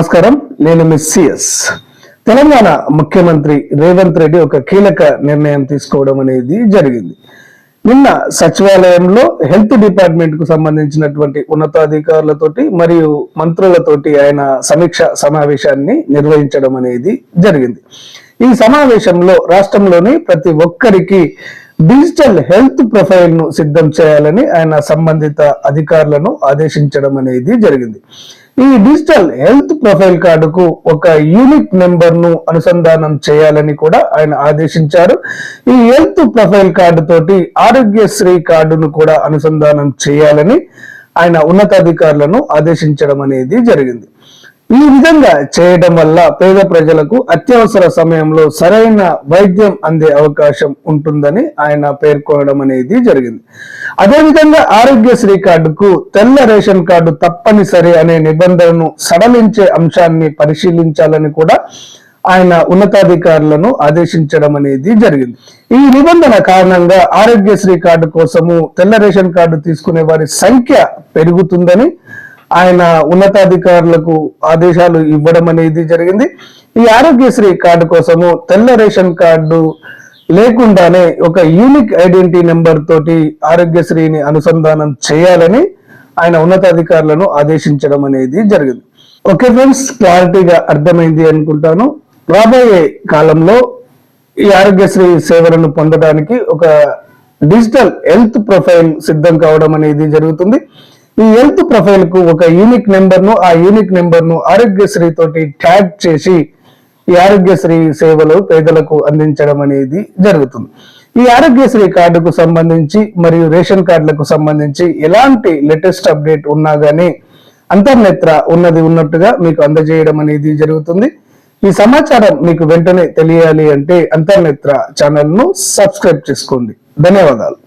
నమస్కారం, నేను మిస్ తెలంగాణ ముఖ్యమంత్రి రేవంత్ రెడ్డి ఒక కీలక నిర్ణయం తీసుకోవడం అనేది జరిగింది. నిన్న సచివాలయంలో హెల్త్ డిపార్ట్మెంట్ కు సంబంధించినటువంటి ఉన్నతాధికారులతోటి మరియు మంత్రులతోటి ఆయన సమీక్ష సమావేశాన్ని నిర్వహించడం అనేది జరిగింది. ఈ సమావేశంలో రాష్ట్రంలోని ప్రతి ఒక్కరికి డిజిటల్ హెల్త్ ప్రొఫైల్ ను సిద్ధం చేయాలని ఆయన సంబంధిత అధికారులను ఆదేశించడం అనేది జరిగింది. ఈ డిజిటల్ హెల్త్ ప్రొఫైల్ కార్డుకు ఒక యూనిక్ నెంబర్ ను అనుసంధానం చేయాలని కూడా ఆయన ఆదేశించారు. ఈ హెల్త్ ప్రొఫైల్ కార్డు తోటి ఆరోగ్యశ్రీ కార్డును కూడా అనుసంధానం చేయాలని ఆయన ఉన్నతాధికారులను ఆదేశించడం అనేది జరిగింది. ఈ విధంగా చేయడం వల్ల పేద ప్రజలకు అత్యవసర సమయంలో సరైన వైద్యం అందే అవకాశం ఉంటుందని ఆయన పేర్కొనడం అనేది జరిగింది. అదేవిధంగా ఆరోగ్యశ్రీ కార్డుకు తెల్ల రేషన్ కార్డు తప్పనిసరి అనే నిబంధనను సడలించే అంశాన్ని పరిశీలించాలని కూడా ఆయన ఉన్నతాధికారులను ఆదేశించడం అనేది జరిగింది. ఈ నిబంధన కారణంగా ఆరోగ్యశ్రీ కార్డు కోసము తెల్ల రేషన్ కార్డు తీసుకునే వారి సంఖ్య పెరుగుతుందని ఆయన ఉన్నతాధికారులకు ఆదేశాలు ఇవ్వడం అనేది జరిగింది. ఈ ఆరోగ్యశ్రీ కార్డు కోసము తెల్ల రేషన్ కార్డు లేకుండానే ఒక యూనిక్ ఐడెంటిటీ నెంబర్ తోటి ఆరోగ్యశ్రీని అనుసంధానం చేయాలని ఆయన ఉన్నతాధికారులను ఆదేశించడం అనేది జరిగింది. ఓకే ఫ్రెండ్స్, క్లారిటీగా అర్థమైంది అనుకుంటాను. రాబోయే కాలంలో ఈ ఆరోగ్యశ్రీ సేవలను పొందడానికి ఒక డిజిటల్ హెల్త్ ప్రొఫైల్ సిద్ధం కావడం అనేది జరుగుతుంది. ఈ హెల్త్ ప్రొఫైల్ కు ఒక యూనిక్ నెంబర్ ను, ఆ యూనిక్ నెంబర్ ను ఆరోగ్యశ్రీ తోటి ట్యాగ్ చేసి ఈ ఆరోగ్యశ్రీ సేవలు పేదలకు అందించడం అనేది జరుగుతుంది. ఈ ఆరోగ్యశ్రీ కార్డుకు సంబంధించి మరియు రేషన్ కార్డులకు సంబంధించి ఎలాంటి లేటెస్ట్ అప్డేట్ ఉన్నా గానీ అంతర్నేత్ర ఉన్నది ఉన్నట్టుగా మీకు అందజేయడం అనేది జరుగుతుంది. ఈ సమాచారం మీకు వెంటనే తెలియాలి అంటే అంతర్నేత్ర ఛానల్ ను సబ్స్క్రైబ్ చేసుకోండి. ధన్యవాదాలు.